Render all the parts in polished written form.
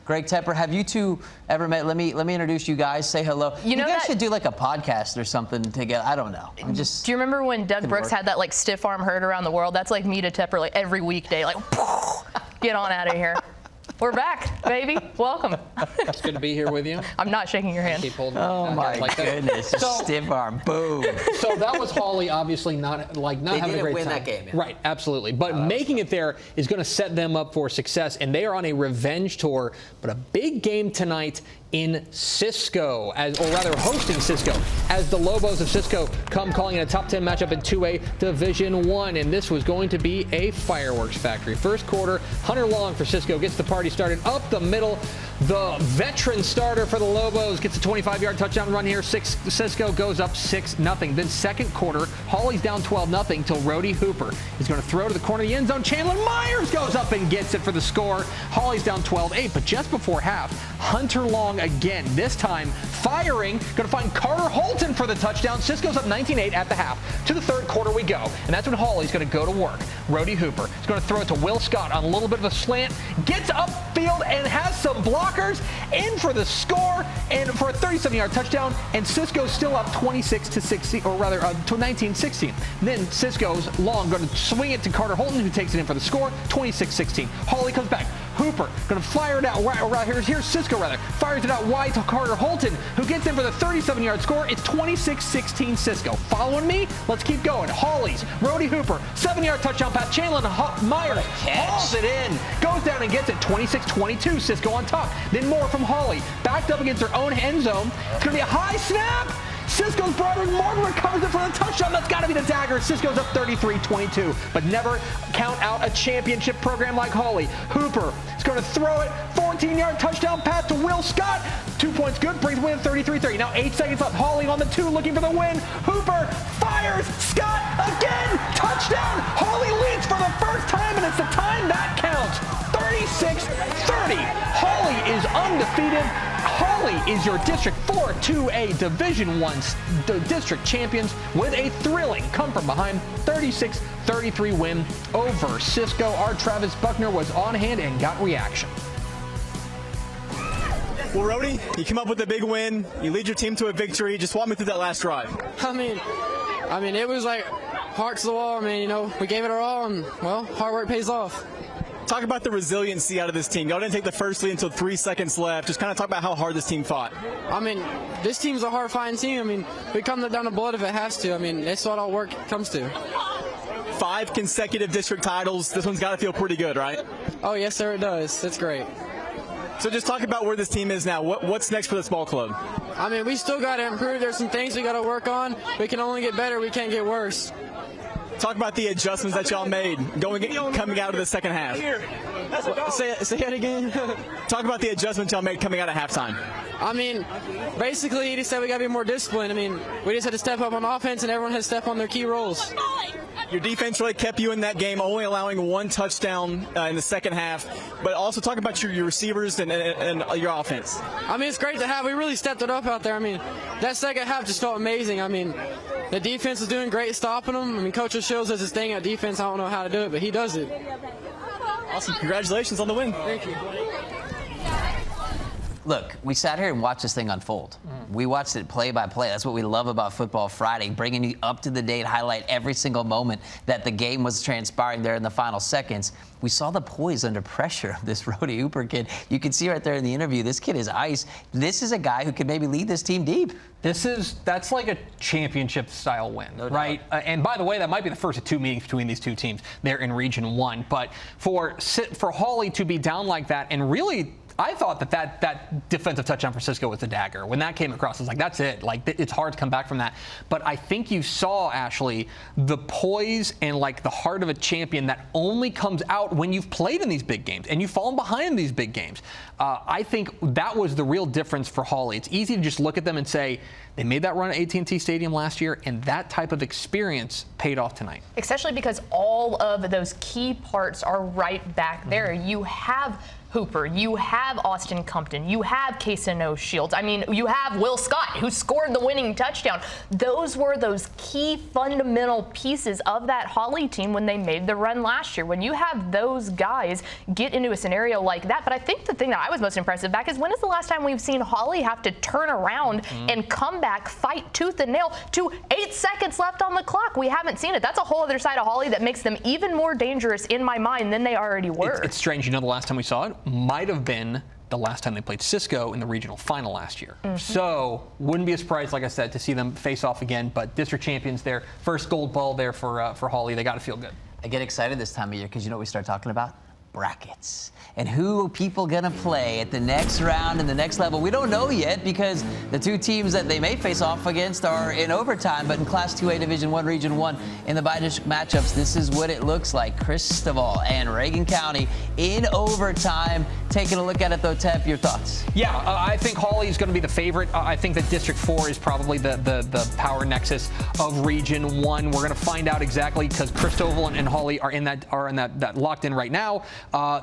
Greg Tepper. Have you two ever met? Let me introduce you guys. Say hello. You guys should do like a podcast or something together. I don't know. Do you remember when Doug Brooks had that like stiff arm herd around the world? That's like me to Tepper like every weekday. Like, get on out of here. We're back, baby. Welcome. It's good to be here with you. I'm not shaking your hand. Keep holding oh my goodness! Stiff arm, boom. So that was Holly, obviously not having a great time. They didn't win that game. Yeah. Right, absolutely. But making it there is going to set them up for success, and they are on a revenge tour. But a big game tonight in Cisco, or rather hosting Cisco, as the Lobos of Cisco come calling it a top 10 matchup in 2A Division I. And this was going to be a fireworks factory. First quarter, Hunter Long for Cisco gets the party started up the middle. The veteran starter for the Lobos gets a 25-yard touchdown run here. Cisco goes up 6-0. Then second quarter, Hawley's down 12-0 till Rody Hooper is going to throw to the corner of the end zone. Chandler Myers goes up and gets it for the score. Hawley's down 12-8, but just before half, Hunter Long again, this time firing, going to find Carter Holton for the touchdown. Cisco's up 19-8 at the half. To the third quarter we go, and that's when Hawley's going to go to work. Rody Hooper is going to throw it to Will Scott on a little bit of a slant, gets upfield and has some blockers in for the score and for a 37-yard touchdown, and Cisco's still up 26-16, or rather to 19-16. Then Cisco's Long going to swing it to Carter Holton, who takes it in for the score, 26-16. Hawley comes back. Hooper going to fire it out here's Cisco fires it out wide to Carter Holton, who gets in for the 37-yard score. It's 26-16 Cisco. Following me? Let's keep going. Hawley's Rody Hooper, 7-yard touchdown pass. Chandler Myers hauls it in, goes down and gets it. 26-22 Cisco on top. Then more from Hawley, backed up against their own end zone. It's going to be a high snap. Cisco's Broderick Morgan recovers it for the touchdown. That's got to be the dagger. Cisco's up 33-22. But never count out a championship program like Hawley. Hooper is going to throw it. 14-yard touchdown pass to Will Scott. 2 points good, brings win 33-30. Now 8 seconds left. Hawley on the 2 looking for the win. Hooper fires. Scott again. Touchdown. Hawley leads for the first time, and it's the time that counts. 36-30. Hawley is undefeated. Hawley is your District 4 2A Division I district champions with a thrilling come-from-behind 36-33 win over Cisco. Our Travis Buckner was on hand and got reaction. Well, Rody, you come up with a big win. You lead your team to a victory. Just walk me through that last drive. I mean, it was like heart to the wall. We gave it our all, and, well, hard work pays off. Talk about the resiliency out of this team. Y'all didn't take the first lead until 3 seconds left. Just kind of talk about how hard this team fought. This team's a hard-fighting team. We come down to blood if it has to. That's what all work comes to. 5 consecutive district titles. This one's got to feel pretty good, right? Oh, yes, sir, it does. It's great. So just talk about where this team is now. What's next for this ball club? We still got to improve. There's some things we got to work on. We can only get better. We can't get worse. Talk about the adjustments that y'all made coming out of the second half. Say that again. Talk about the adjustments y'all made coming out of halftime. Basically, he just said we got to be more disciplined. We just had to step up on offense, and everyone has to step on their key roles. Your defense really kept you in that game, only allowing 1 touchdown in the second half. But also talk about your receivers and your offense. It's great to have. We really stepped it up out there. That second half just felt amazing. The defense is doing great stopping them. Coach Shields does his thing at defense. I don't know how to do it, but he does it. Awesome. Congratulations on the win. Thank you. Look, we sat here and watched this thing unfold. We watched it play by play. That's what we love about Football Friday, bringing you up to the date, highlight every single moment that the game was transpiring there in the final seconds. We saw the poise under pressure of this Rody Hooper kid. You can see right there in the interview, this kid is ice. This is a guy who could maybe lead this team deep. That's like a championship-style win, right? And by the way, that might be the first of 2 meetings between these 2 teams. They're in Region 1. But for Hawley to be down like that, and really, I thought that defensive touchdown for Cisco was the dagger. When that came across, I was like, that's it. It's hard to come back from that. But I think you saw, Ashley, the poise and the heart of a champion that only comes out when you've played in these big games and you've fallen behind in these big games. I think that was the real difference for Hawley. It's easy to just look at them and say, they made that run at AT&T Stadium last year, and that type of experience paid off tonight. Especially because all of those key parts are right back there. You have Hooper, you have Austin Compton, you have Casano Shields. I mean, you have Will Scott, who scored the winning touchdown. Those were those key fundamental pieces of that Holly team when they made the run last year. When you have those guys get into a scenario like that, but I think the thing that I was most impressive back is when is the last time we've seen Holly have to turn around and come back, fight tooth and nail to 8 seconds left on the clock? We haven't seen it. That's a whole other side of Holly that makes them even more dangerous in my mind than they already were. It's strange. You know, the last time we saw it might have been the last time they played Cisco in the regional final last year. So wouldn't be a surprise, like I said, to see them face off again. But district champions there, first gold ball there for Holly. They got to feel good. I get excited this time of year because you know what we start talking about? Brackets. And who are people going to play at the next round and the next level? We don't know yet because the two teams that they may face off against are in overtime. But in Class 2A Division I, Region 1, in the bi-district matchups, this is what it looks like. Cristobal and Reagan County in overtime. Taking a look at it, though, Tep, your thoughts? Yeah, I think Holly is going to be the favorite. I think that District 4 is probably the power nexus of Region 1. We're going to find out exactly because Cristobal and Holly are in that locked in right now.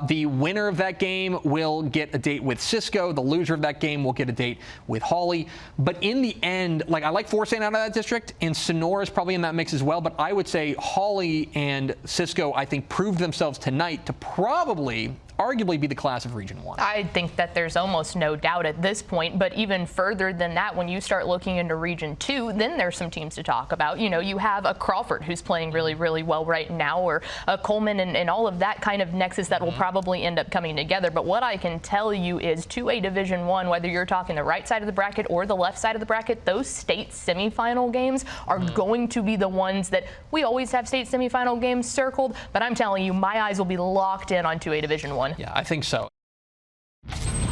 The winner of that game will get a date with Cisco. The loser of that game will get a date with Holly. But in the end, like I like Fort St. out of that district, and Sonora is probably in that mix as well. But I would say Holly and Cisco, I think, proved themselves tonight to probably arguably be the class of Region 1. I think that there's almost no doubt at this point, but even further than that, when you start looking into Region 2, then there's some teams to talk about. You know, you have a Crawford who's playing really, really well right now, or a Coleman and all of that kind of nexus that will probably end up coming together. But what I can tell you is 2A Division 1, whether you're talking the right side of the bracket or the left side of the bracket, those state semifinal games are going to be the ones that we always have state semifinal games circled, but I'm telling you, my eyes will be locked in on 2A Division 1. Yeah, I think so.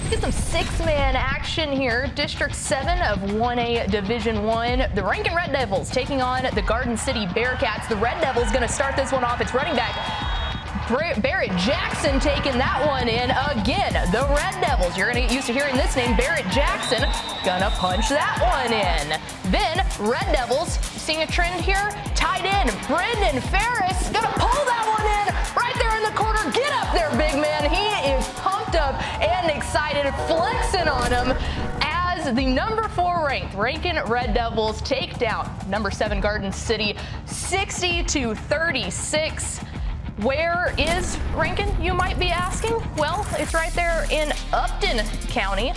Get some six-man action here. District 7 of 1A Division 1. The Rankin Red Devils taking on the Garden City Bearcats. The Red Devils going to start this one off. It's running back Barrett Jackson taking that one in again. The Red Devils, you're going to get used to hearing this name, Barrett Jackson, going to punch that one in. Then Red Devils, seeing a trend here, tight end Brendan Ferris, going to pull that one in right there in the corner. Get up there, big man. He is pumped up and excited, flexing on him as the number 4 ranked Rankin Red Devils take down number 7 Garden City 60-36. Where is Rankin, you might be asking? Well, it's right there in Upton County.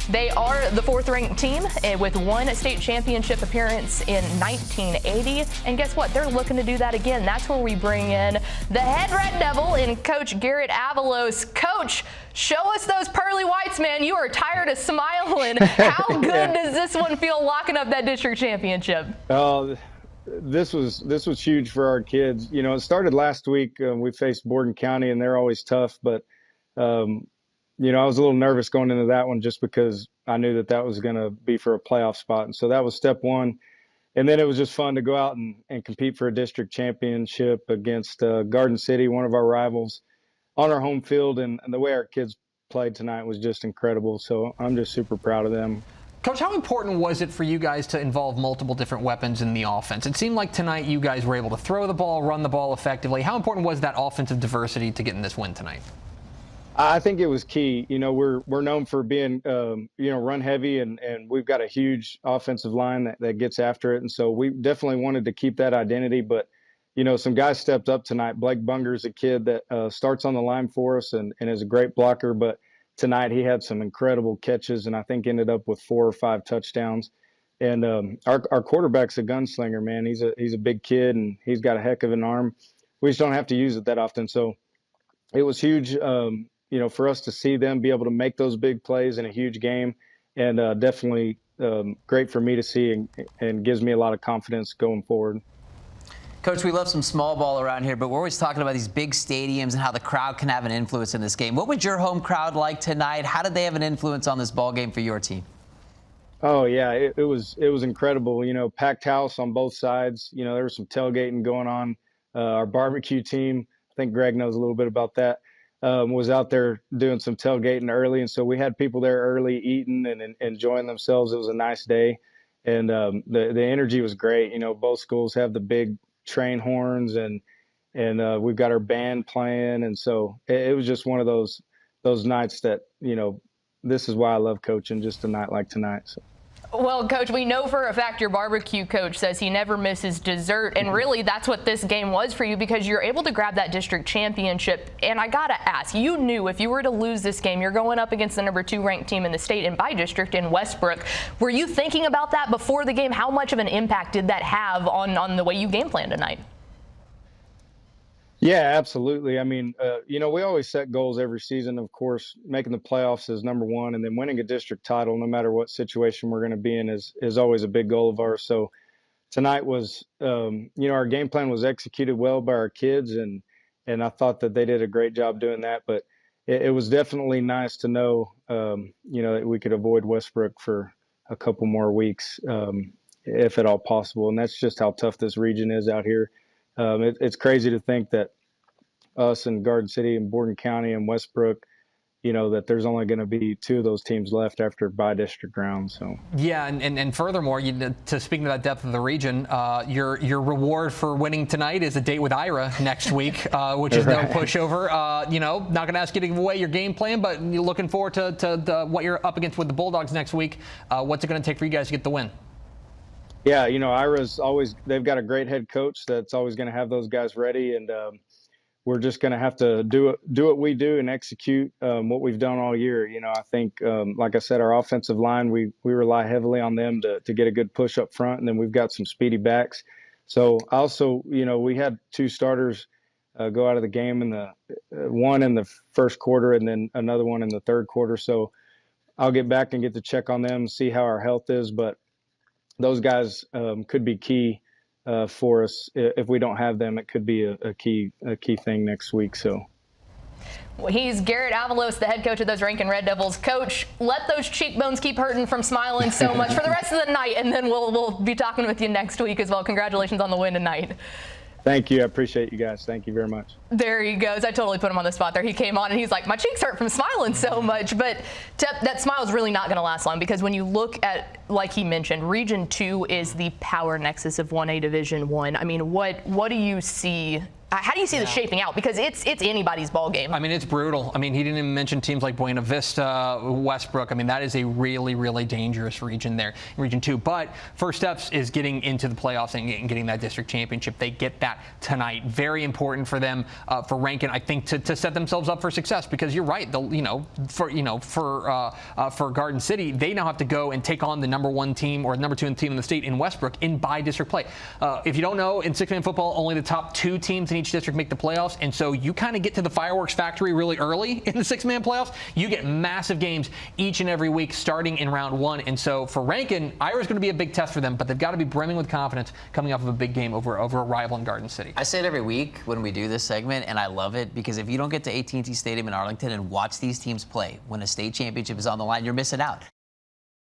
They are the 4th ranked team with 1 state championship appearance in 1980. And guess what? They're looking to do that again. That's where we bring in the head Red Devil and Coach Garrett Avalos. Coach, show us those pearly whites, man. You are tired of smiling. How good does this one feel locking up that district championship? This was huge for our kids. You know, it started last week. We faced Borden County, and they're always tough. But, you know, I was a little nervous going into that one just because I knew that was going to be for a playoff spot. And so that was step one. And then it was just fun to go out and compete for a district championship against Garden City, one of our rivals, on our home field. And the way our kids played tonight was just incredible. So I'm just super proud of them. Coach, how important was it for you guys to involve multiple different weapons in the offense? It seemed like tonight you guys were able to throw the ball, run the ball effectively. How important was that offensive diversity to getting this win tonight? I think it was key. You know, we're known for being, you know, run heavy, and we've got a huge offensive line that gets after it. And so we definitely wanted to keep that identity. But, you know, some guys stepped up tonight. Blake Bunger's a kid that starts on the line for us and is a great blocker. But tonight he had some incredible catches and I think ended up with 4 or 5 touchdowns. And our quarterback's a gunslinger, man. He's a big kid and he's got a heck of an arm. We just don't have to use it that often. So it was huge, you know, for us to see them be able to make those big plays in a huge game, and definitely great for me to see and gives me a lot of confidence going forward. Coach, we love some small ball around here, but we're always talking about these big stadiums and how the crowd can have an influence in this game. What was your home crowd like tonight? How did they have an influence on this ball game for your team? Oh yeah, it was incredible. You know, packed house on both sides. You know, there was some tailgating going on. Our barbecue team, I think Greg knows a little bit about that, was out there doing some tailgating early, and so we had people there early eating and enjoying themselves. It was a nice day, and the energy was great. You know, both schools have the big train horns, and we've got our band playing, and so it was just one of those those nights that, this is why I love coaching, just a night like tonight. So. Well, Coach, we know for a fact your barbecue coach says he never misses dessert, and really that's what this game was for you because you're able to grab that district championship. And I gotta ask, you knew if you were to lose this game, you're going up against the number 2 ranked team in the state and by district in Westbrook. Were you thinking about that before the game? How much of an impact did that have on the way you game planned tonight? Yeah, absolutely. I mean, we always set goals every season. Of course, making the playoffs is number one, and then winning a district title, no matter what situation we're going to be in, is always a big goal of ours. So tonight was, our game plan was executed well by our kids, and I thought that they did a great job doing that. But it was definitely nice to know, that we could avoid Westbrook for a couple more weeks, if at all possible. And that's just how tough this region is out here. It's crazy to think that us and Garden City and Borden County and Westbrook, that there's only going to be 2 of those teams left after by-district round. So yeah, and furthermore, to speak to that depth of the region, your reward for winning tonight is a date with Ira next week, which is no pushover. Not going to ask you to give away your game plan, but you're looking forward to what you're up against with the Bulldogs next week. What's it going to take for you guys to get the win? Yeah, Ira's they've got a great head coach that's always going to have those guys ready, and we're just going to have to do what we do and execute what we've done all year. I think, like I said, our offensive line, we rely heavily on them to get a good push up front, and then we've got some speedy backs. So also, we had 2 starters go out of the game, one in the first quarter and then another one in the third quarter. So I'll get back and get to check on them, see how our health is, but those guys could be key for us. If we don't have them, it could be a key thing next week. So. Well, he's Garrett Avalos, the head coach of those Rankin Red Devils. Coach, let those cheekbones keep hurting from smiling so much for the rest of the night, and then we'll be talking with you next week as well. Congratulations on the win tonight. Thank you. I appreciate you guys. Thank you very much. There he goes. I totally put him on the spot there. He came on and he's like, my cheeks hurt from smiling so much. But that smile is really not going to last long because when you look at, like he mentioned, Region 2 is the power nexus of 1A Division 1. I mean, what do you see? How do you see this shaping out? Because it's anybody's ball game. I mean, it's brutal. I mean, he didn't even mention teams like Buena Vista, Westbrook. I mean, that is a really, really dangerous region there, Region 2. But first steps is getting into the playoffs and getting that district championship. They get that tonight. Very important for them, for Rankin, I think, to set themselves up for success. Because you're right. For Garden City, they now have to go and take on the number 1 team or number 2 team in the state in Westbrook in by-district play. If you don't know, in 6-man football, only the top 2 teams in each district make the playoffs, and so you kind of get to the fireworks factory really early in the 6-man playoffs. You get massive games each and every week starting in round 1, and so for Rankin, Ira's going to be a big test for them, but they've got to be brimming with confidence coming off of a big game over a rival in Garden City. I say it every week when we do this segment, and I love it because if you don't get to AT&T Stadium in Arlington and watch these teams play when a state championship is on the line, you're missing out.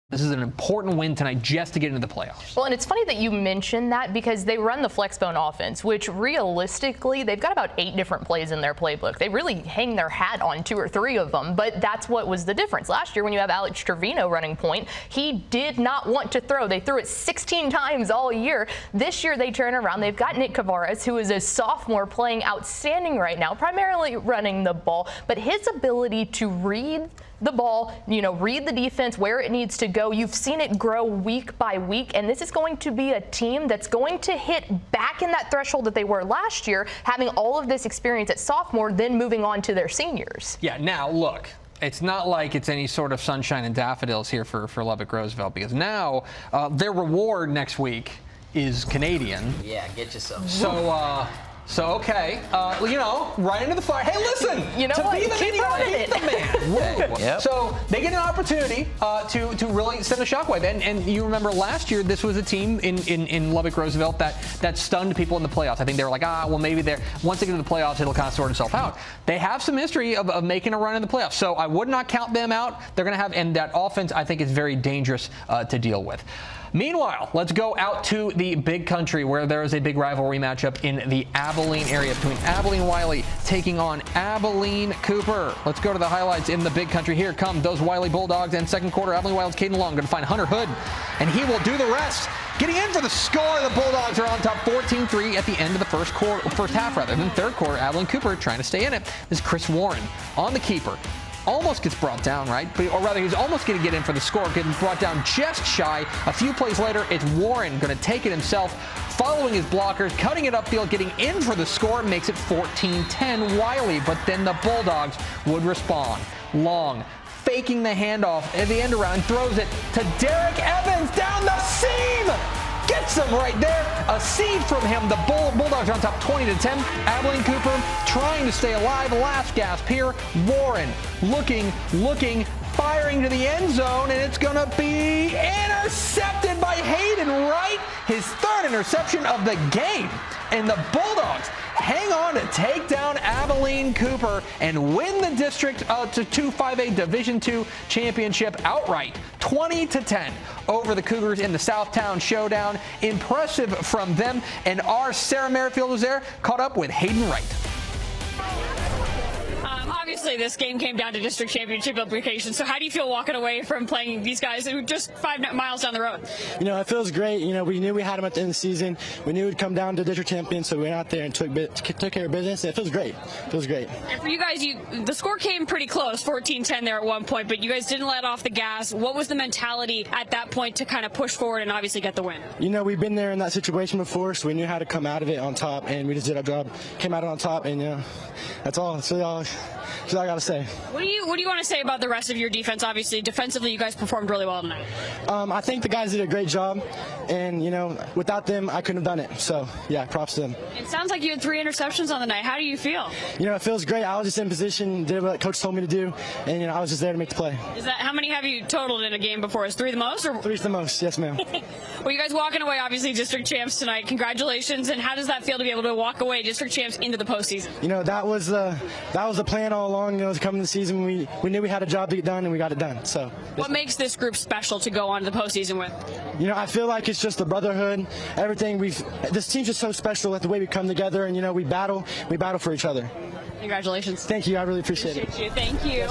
This is an important win tonight just to get into the playoffs. Well, and it's funny that you mentioned that because they run the flexbone offense, which realistically, they've got about 8 different plays in their playbook. They really hang their hat on 2 or 3 of them, but that's what was the difference. Last year when you have Alex Trevino running point, he did not want to throw. They threw it 16 times all year. This year they turn around. They've got Nick Cavares, who is a sophomore playing outstanding right now, primarily running the ball, but his ability to read the ball, read the defense where it needs to go. You've seen it grow week by week, and this is going to be a team that's going to hit back in that threshold that they were last year, having all of this experience at sophomore, then moving on to their seniors. Yeah, now look, it's not like it's any sort of sunshine and daffodils here for Lubbock Roosevelt, because now their reward next week is Canadian. Yeah, get you some. So okay, right into the fire. Hey, listen, you know to what? be the man, you gotta hate the man. Yep. So they get an opportunity to really send a shockwave. And you remember last year, this was a team in Lubbock Roosevelt that stunned people in the playoffs. I think they were like, well, maybe once they get to the playoffs, it'll kind of sort itself out. They have some history of making a run in the playoffs. So I would not count them out. They're going to have, and that offense, I think, is very dangerous to deal with. Meanwhile, let's go out to the big country where there is a big rivalry matchup in the Abilene area between Abilene Wiley taking on Abilene Cooper. Let's go to the highlights in the big country. Here come those Wiley Bulldogs, and second quarter, Abilene Wiley's Caden Long going to find Hunter Hood, and he will do the rest. Getting in for the score, the Bulldogs are on top 14-3 at the end of the first half. Then third quarter, Abilene Cooper trying to stay in it. This is Chris Warren on the keeper. almost gets brought down, right? Or rather, he's almost going to get in for the score, getting brought down just shy. A few plays later, it's Warren going to take it himself, following his blockers, cutting it upfield, getting in for the score, makes it 14-10 Wiley. But then the Bulldogs would respond. Long, faking the handoff at the end around, throws it to Derek Evans down the seam. Gets him right there. A seed from him. The Bulldogs on top 20-10. Abilene Cooper trying to stay alive. Last gasp here. Warren looking, firing to the end zone, and it's going to be intercepted by Hayden Wright. His third interception of the game. And the Bulldogs hang on to take down Abilene Cooper and win the district to 2-5A Division II championship outright, 20-10 over the Cougars in the Southtown Showdown. Impressive from them, and our Sarah Merrifield was there, caught up with Hayden Wright. Obviously, this game came down to district championship implications. So how do you feel walking away from playing these guys who are just 5 miles down the road? You know, it feels great. You know, we knew we had them at the end of the season. We knew it would come down to district champions, so we went out there and took care of business. It feels great. It feels great. And for you guys, the score came pretty close, 14-10 there at one point, but you guys didn't let off the gas. What was the mentality at that point to kind of push forward and obviously get the win? You know, we've been there in that situation before, so we knew how to come out of it on top, and we just did our job. Came out on top, and that's all. That's all I got to say. What do you want to say about the rest of your defense? Obviously, defensively, you guys performed really well tonight. I think the guys did a great job, and without them, I couldn't have done it. So yeah, props to them. It sounds like you had 3 interceptions on the night. How do you feel? It feels great. I was just in position, did what coach told me to do, and I was just there to make the play. How many have you totaled in a game before? Is 3 the most? Or? 3's the most. Yes, ma'am. Well, you guys walking away, obviously district champs tonight. Congratulations! And how does that feel to be able to walk away district champs into the postseason? That was the plan all along. It was coming to the season. We knew we had a job to get done, and we got it done. So, what makes this group special to go on to the postseason with? I feel like it's just the brotherhood, everything. This team's just so special at the way we come together, and we battle for each other. Congratulations. Thank you. I really appreciate it. Thank you.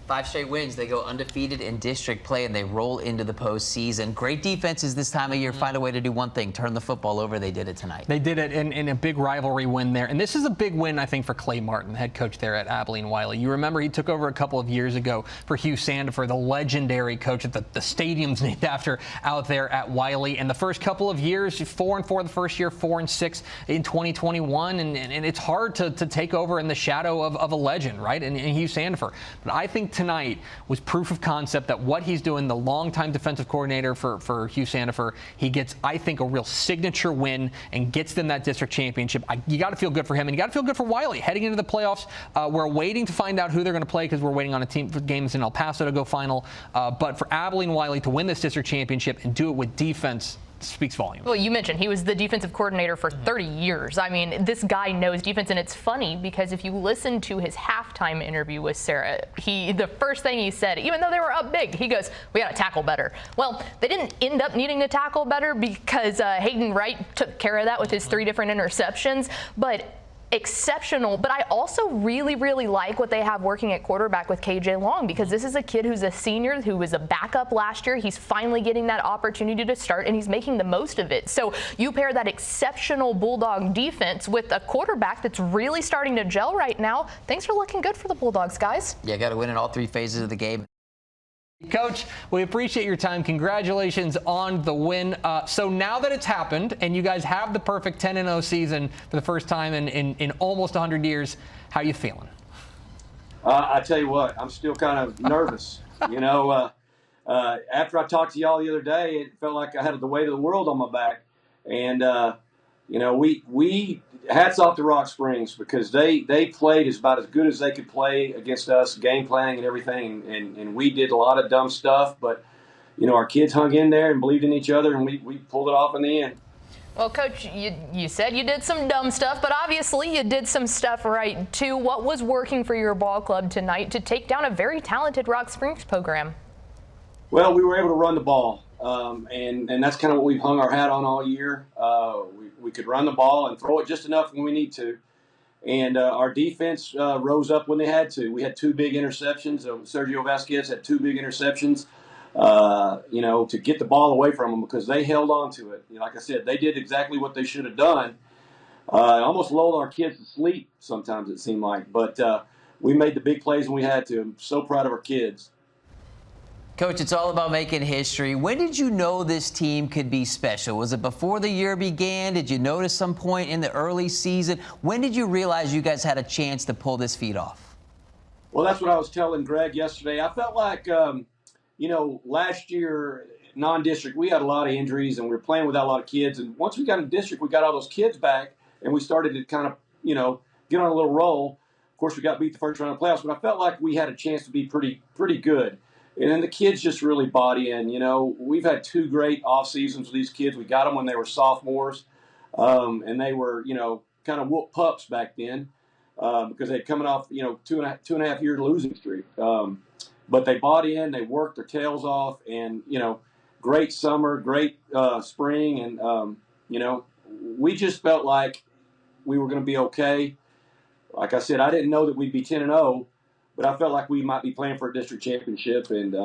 5 straight wins. They go undefeated in district play, and they roll into the postseason. Great defenses this time of year find a way to do one thing, turn the football over. They did it tonight. They did it in a big rivalry win there. And this is a big win, I think, for Clay Martin, head coach there at Abilene Wiley. You remember he took over a couple of years ago for Hugh Sandifer, the legendary coach that the stadium's named after out there at Wiley. And the first couple of years, 4-4 the first year, 4-6 in 2021. And it's hard to take over in the shadow of a legend, right? And Hugh Sandifer. But I think tonight was proof of concept that what he's doing, the longtime defensive coordinator for Hugh Sandifer, he gets, I think, a real signature win and gets them that district championship. You got to feel good for him, and you got to feel good for Wiley heading into the playoffs. We're waiting to find out who they're going to play because we're waiting on a team for games in El Paso to go final. But for Abilene Wiley to win this district championship and do it with defense speaks volumes. Well, you mentioned he was the defensive coordinator for 30 years. I mean, this guy knows defense, and it's funny because if you listen to his halftime interview with Sarah, the first thing he said, even though they were up big, he goes, "We got to tackle better." Well, they didn't end up needing to tackle better because Hayden Wright took care of that with his 3 different interceptions, but exceptional. But I also really, really like what they have working at quarterback with KJ Long, because this is a kid who's a senior, who was a backup last year. He's finally getting that opportunity to start, and he's making the most of it. So you pair that exceptional Bulldog defense with a quarterback that's really starting to gel right now. Things are looking good for the Bulldogs, guys. Yeah, got to win in all 3 phases of the game. Coach, we appreciate your time. Congratulations on the win. So now that it's happened and you guys have the perfect 10-0 season for the first time in almost 100 years, how are you feeling? I tell you what, I'm still kind of nervous. After I talked to y'all the other day, it felt like I had the weight of the world on my back. And, we hats off to Rock Springs because they played about as good as they could play against us, game planning and everything. And we did a lot of dumb stuff, but, our kids hung in there and believed in each other, and we pulled it off in the end. Well, Coach, you said you did some dumb stuff, but obviously you did some stuff right, too. What was working for your ball club tonight to take down a very talented Rock Springs program? Well, we were able to run the ball, and that's kind of what we've hung our hat on all year. We could run the ball and throw it just enough when we need to. And our defense rose up when they had to. We had 2 big interceptions. Sergio Vasquez had 2 big interceptions, to get the ball away from them because they held on to it. Like I said, they did exactly what they should have done. Almost lulled our kids to sleep sometimes, it seemed like. But we made the big plays when we had to. I'm so proud of our kids. Coach, it's all about making history. When did you know this team could be special? Was it before the year began? Did you notice some point in the early season? When did you realize you guys had a chance to pull this feat off? Well, that's what I was telling Greg yesterday. I felt like, last year, non-district, we had a lot of injuries and we were playing without a lot of kids. And once we got in district, we got all those kids back and we started to kind of, get on a little roll. Of course, we got beat the first round of the playoffs, but I felt like we had a chance to be pretty good. And then the kids just really bought in. We've had 2 great off seasons with these kids. We got them when they were sophomores, and they were, kind of whoop pups back then because they'd coming off, 2.5 year losing streak. But they bought in, they worked their tails off, and great summer, great spring, and we just felt like we were going to be okay. Like I said, I didn't know that we'd be 10-0. But I felt like we might be playing for a district championship, and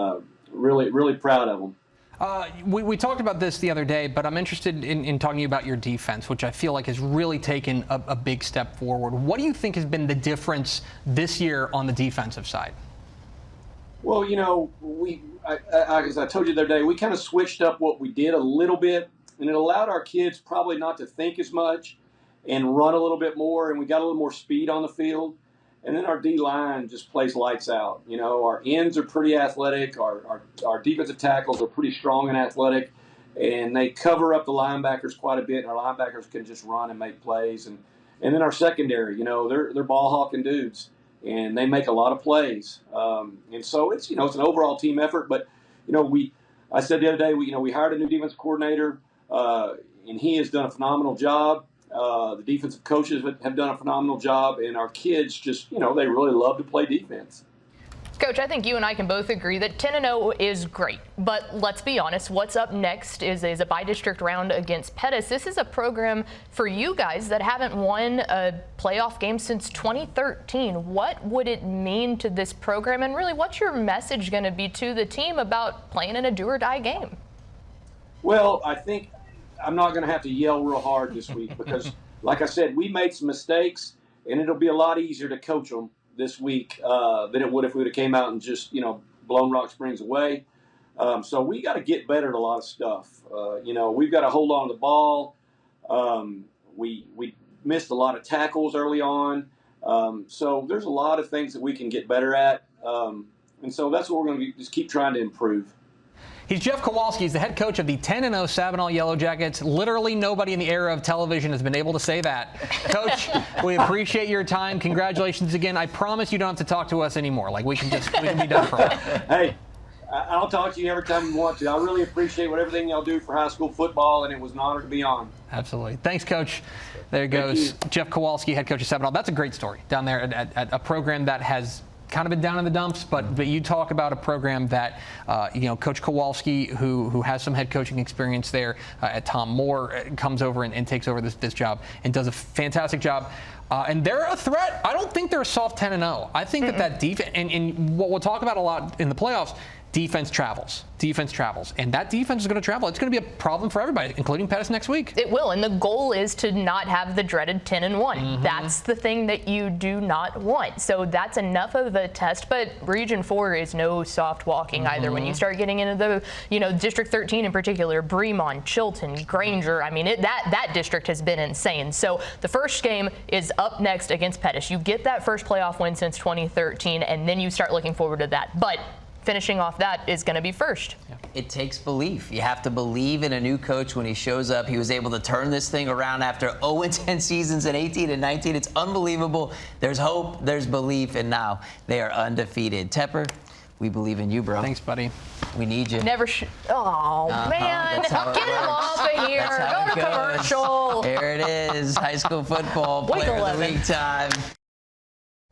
really, really proud of them. We talked about this the other day, but I'm interested in talking about your defense, which I feel like has really taken a big step forward. What do you think has been the difference this year on the defensive side? Well, as I told you the other day, we kind of switched up what we did a little bit, and it allowed our kids probably not to think as much and run a little bit more, and we got a little more speed on the field. And then our D-line just plays lights out. Our ends are pretty athletic. Our defensive tackles are pretty strong and athletic. And they cover up the linebackers quite a bit. And our linebackers can just run and make plays. And then our secondary, they're ball-hawking dudes. And they make a lot of plays. And so it's, it's an overall team effort. But, I said the other day, we hired a new defensive coordinator. And he has done a phenomenal job. The defensive coaches have done a phenomenal job, and our kids just, they really love to play defense. Coach, I think you and I can both agree that 10-0 is great. But let's be honest, what's up next is a by-district round against Pettis. This is a program for you guys that haven't won a playoff game since 2013. What would it mean to this program, and really what's your message going to be to the team about playing in a do-or-die game? Well, I think I'm not going to have to yell real hard this week because, like I said, we made some mistakes, and it'll be a lot easier to coach them this week than it would if we would have came out and just, blown Rock Springs away. So we got to get better at a lot of stuff. We've got to hold on to the ball. We missed a lot of tackles early on. So there's a lot of things that we can get better at. And so that's what we're going to just keep trying to improve. He's Jeff Kowalski. He's the head coach of the 10-0 Sabinal Yellow Jackets. Literally nobody in the era of television has been able to say that. Coach, we appreciate your time. Congratulations again. I promise you don't have to talk to us anymore. We can be done for a while. Hey, I'll talk to you every time you want to. I really appreciate everything y'all do for high school football, and it was an honor to be on. Absolutely. Thanks, Coach. There goes Jeff Kowalski, head coach of Sabinal. That's a great story down there at a program that has kind of been down in the dumps, but you talk about a program that, Coach Kowalski, who has some head coaching experience there at Tom Moore, comes over and takes over this job and does a fantastic job. And they're a threat. I don't think they're a soft 10-0. I think that defense, and what we'll talk about a lot in the playoffs, defense travels. And that defense is going to travel. It's going to be a problem for everybody, including Pettis next week. It will. And the goal is to not have the dreaded 10-1. That's the thing that you do not want. So that's enough of a test. But Region 4 is no soft walking either. When you start getting into the, District 13 in particular, Bremont, Chilton, Granger, that district has been insane. So the first game is up next against Pettis. You get that first playoff win since 2013, and then you start looking forward to that. But finishing off that is going to be first. It takes belief. You have to believe in a new coach when he shows up. He was able to turn this thing around after 0-10 seasons in 18 and 19. It's unbelievable. There's hope, there's belief, and now they are undefeated. Tepper, we believe in you, bro. Thanks, buddy. We need you. Man. Get him off of here. Go to commercial. There it is. High school football. Player of the week time.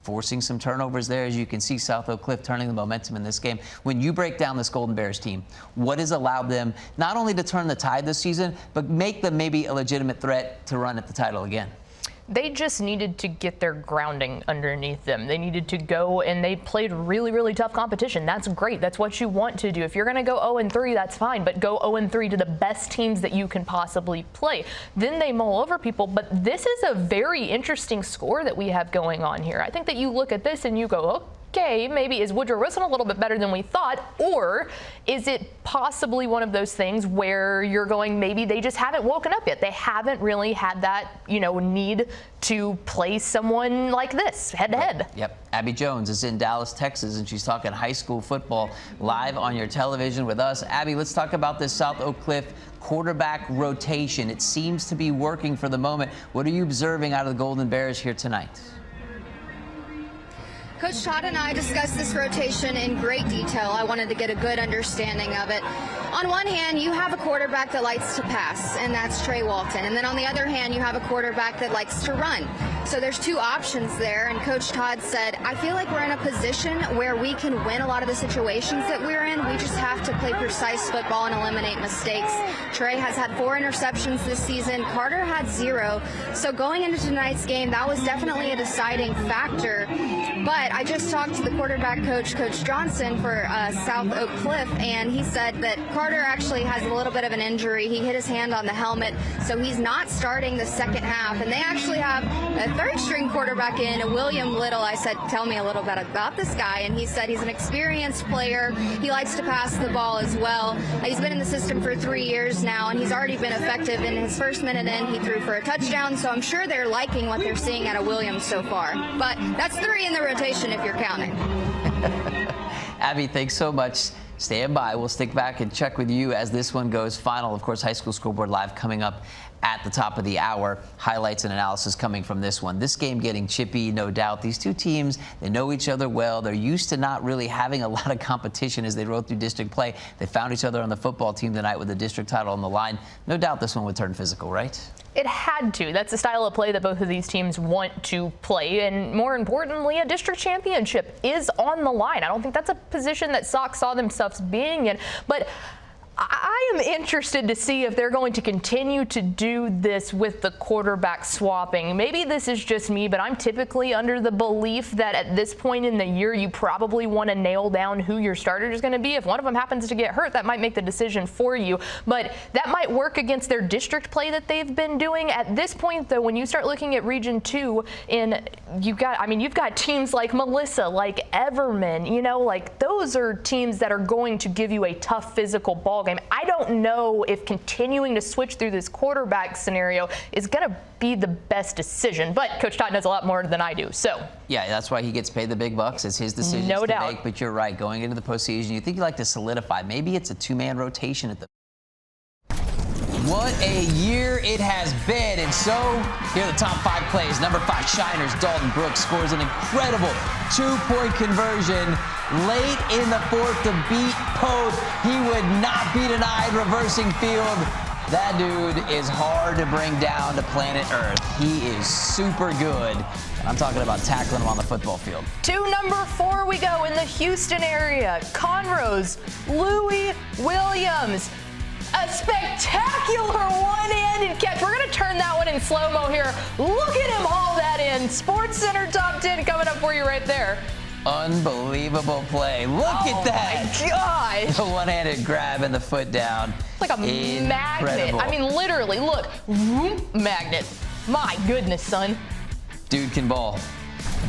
Forcing some turnovers there. As you can see, South Oak Cliff turning the momentum in this game. When you break down this Golden Bears team, what has allowed them not only to turn the tide this season, but make them maybe a legitimate threat to run at the title again? They just needed to get their grounding underneath them. They needed to go, and they played really, really tough competition. That's great. That's what you want to do. If you're going to go 0-3, that's fine, but go 0-3 to the best teams that you can possibly play. Then they mull over people, but this is a very interesting score that we have going on here. I think that you look at this and you go, okay, maybe is Woodrow Wilson a little bit better than we thought, or is it possibly one of those things where you're going, maybe they just haven't woken up yet. They haven't really had that, need to play someone like this head to head. Yep. Abby Jones is in Dallas, Texas, and she's talking high school football live on your television with us. Abby, let's talk about this South Oak Cliff quarterback rotation. It seems to be working for the moment. What are you observing out of the Golden Bears here tonight? Coach Todd and I discussed this rotation in great detail. I wanted to get a good understanding of it. On one hand, you have a quarterback that likes to pass, and that's Trey Walton. And then on the other hand, you have a quarterback that likes to run. So there's two options there, and Coach Todd said, I feel like we're in a position where we can win a lot of the situations that we're in. We just have to play precise football and eliminate mistakes. Trey has had 4 interceptions this season. Carter had 0. So going into tonight's game, that was definitely a deciding factor. But I just talked to the quarterback coach, Coach Johnson, for South Oak Cliff, and he said that Carter actually has a little bit of an injury. He hit his hand on the helmet, so he's not starting the second half. And they actually have a third-string quarterback in, William Little. I said, tell me a little bit about this guy, and he said he's an experienced player. He likes to pass the ball as well. He's been in the system for 3 years now, and he's already been effective. In his first minute in, he threw for a touchdown, so I'm sure they're liking what they're seeing out of Williams so far. But that's 3 in the rotation if you're counting. Abby, thanks so much. Stand by. We'll stick back and check with you as this one goes final. Of course, High School Scoreboard Live coming up at the top of the hour. Highlights and analysis coming from this one. This game getting chippy, no doubt. These two teams, they know each other well. They're used to not really having a lot of competition as they rode through district play. They found each other on the football team tonight with the district title on the line. No doubt this one would turn physical, right? It had to. That's the style of play that both of these teams want to play. And more importantly, a district championship is on the line. I don't think that's a position that Sox saw themselves being in. But I am interested to see if they're going to continue to do this with the quarterback swapping. Maybe this is just me, but I'm typically under the belief that at this point in the year, you probably want to nail down who your starter is going to be. If one of them happens to get hurt, that might make the decision for you. But that might work against their district play that they've been doing. At this point, though, when you start looking at Region 2, you've got teams like Melissa, like Everman, like those are teams that are going to give you a tough physical ball game. I don't know if continuing to switch through this quarterback scenario is going to be the best decision, but Coach Todd knows a lot more than I do. So yeah, that's why he gets paid the big bucks. It's his decision to make. But you're right, going into the postseason, you think you like to solidify. Maybe it's a 2-man rotation at the. What a year it has been. And so, here are the top 5 plays. Number 5, Shiners. Dalton Brooks scores an incredible 2-point conversion late in the 4th to beat Pope. He would not be denied reversing field. That dude is hard to bring down to planet Earth. He is super good. And I'm talking about tackling him on the football field. To number 4 we go in the Houston area. Conroe's Louis Williams. A spectacular one-handed catch. We're going to turn that one in slow-mo here. Look at him haul that in. Sports Center Top 10 coming up for you right there. Unbelievable play. Look at that. Oh, my gosh. The one-handed grab and the foot down. It's like a magnet. I mean, literally, look. Magnet. My goodness, son. Dude can ball.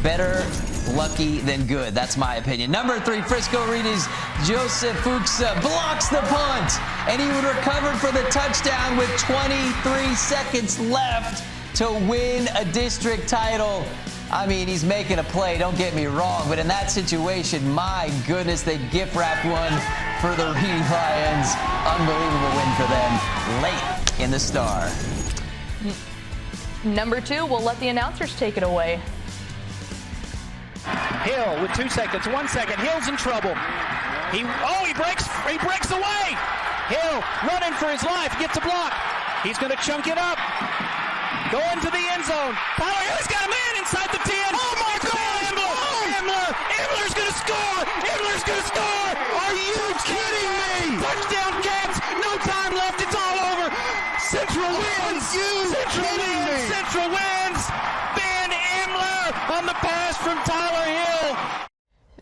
Better lucky than good. That's my opinion. Number 3, Frisco Arena's Joseph Fuchsa blocks the punt, and he would recover for the touchdown with 23 seconds left to win a district title. I mean, he's making a play, don't get me wrong, but in that situation, my goodness, they gift wrapped one for the Reedy Lions. Unbelievable win for them late in the Star. Number 2, we'll let the announcers take it away. Hill with 2 seconds, 1 second. Hill's in trouble. He breaks away. Hill running for his life, gets a block. He's going to chunk it up. Going to the end zone. Tyler Hill's got a man inside the 10. Oh my God! Imler's going to score. Imler's going to score. Are you kidding me? Touchdown, Cats. No time left. It's all over. Central Central wins! Central wins! Van Imler on the pass from Tyler Hill.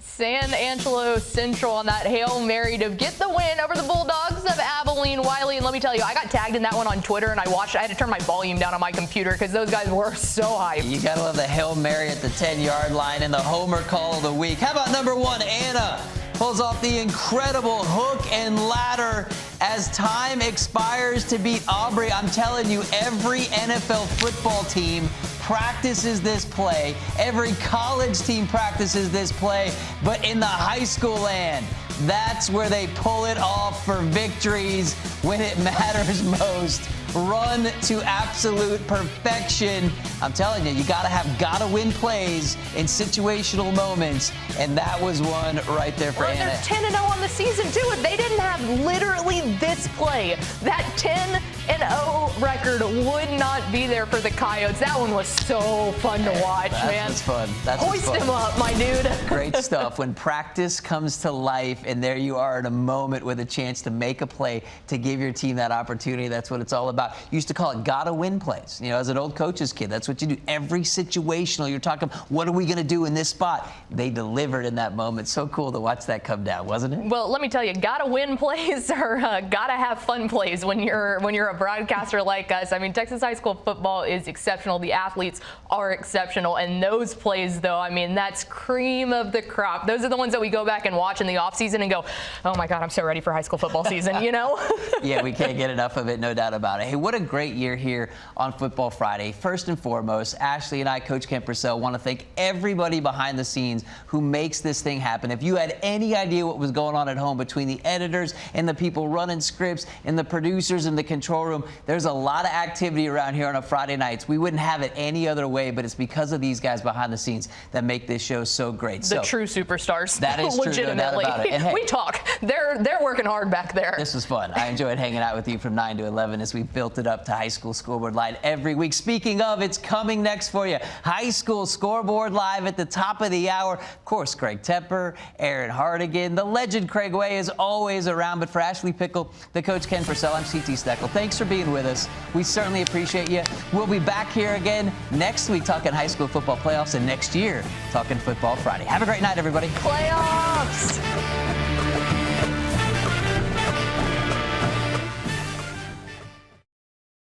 San Angelo Central on that Hail Mary to get the win over the Bulldogs of Abilene. Wiley, and let me tell you, I got tagged in that one on Twitter, and I watched. I had to turn my volume down on my computer because those guys were so hyped. You gotta love the Hail Mary at the 10-yard line and the homer call of the week. How about number 1, Anna? Pulls off the incredible hook and ladder as time expires to beat Aubrey. I'm telling you, every NFL football team practices this play. Every college team practices this play. But in the high school land, that's where they pull it off for victories when it matters most. Run to absolute perfection. I'm telling you, you gotta win plays in situational moments, and that was one right there for Anna. They're 10-0 on the season too. If they didn't have literally this play, that 10-0 record would not be there for the Coyotes. That one was so fun to watch, man. That's fun. Hoist him up, my dude. Great stuff. When practice comes to life, and there you are in a moment with a chance to make a play to give your team that opportunity. That's what it's all about. You used to call it gotta win plays. You know, as an old coach's kid, that's what you do. Every situational, you're talking, what are we going to do in this spot? They delivered in that moment. So cool to watch that come down, wasn't it? Well, let me tell you, gotta win plays are gotta have fun plays when you're a broadcaster like us. I mean, Texas high school football is exceptional. The athletes are exceptional, and those plays, though, I mean, that's cream of the crop. Those are the ones that we go back and watch in the offseason and go, oh my God, I'm so ready for high school football season, you know? Yeah, we can't get enough of it, no doubt about it. Hey, what a great year here on Football Friday. First and foremost, Ashley and I, Coach Ken Purcell, want to thank everybody behind the scenes who makes this thing happen. If you had any idea what was going on at home between the editors and the people running scripts and the producers in the control room, there's a lot of activity around here on a Friday nights. We wouldn't have it any other way, but it's because of these guys behind the scenes that make this show so great. The true superstars. That is true, legitimately. no doubt about it. And hey, we talk. They're working hard back there. This was fun. I enjoyed hanging out with you from 9 to 11 as we built it up to High School Scoreboard Live every week. Speaking of, it's coming next for you. High School Scoreboard Live at the top of the hour. Of course, Greg Tepper, Aaron Hardigan, the legend Craig Way is always around. But for Ashley Pickle, the Coach Ken Purcell, I'm CT Steckel. Thanks for being with us. We certainly appreciate you. We'll be back here again next week talking high school football playoffs, and next year talking Football Friday. Have a great night, everybody. Playoffs!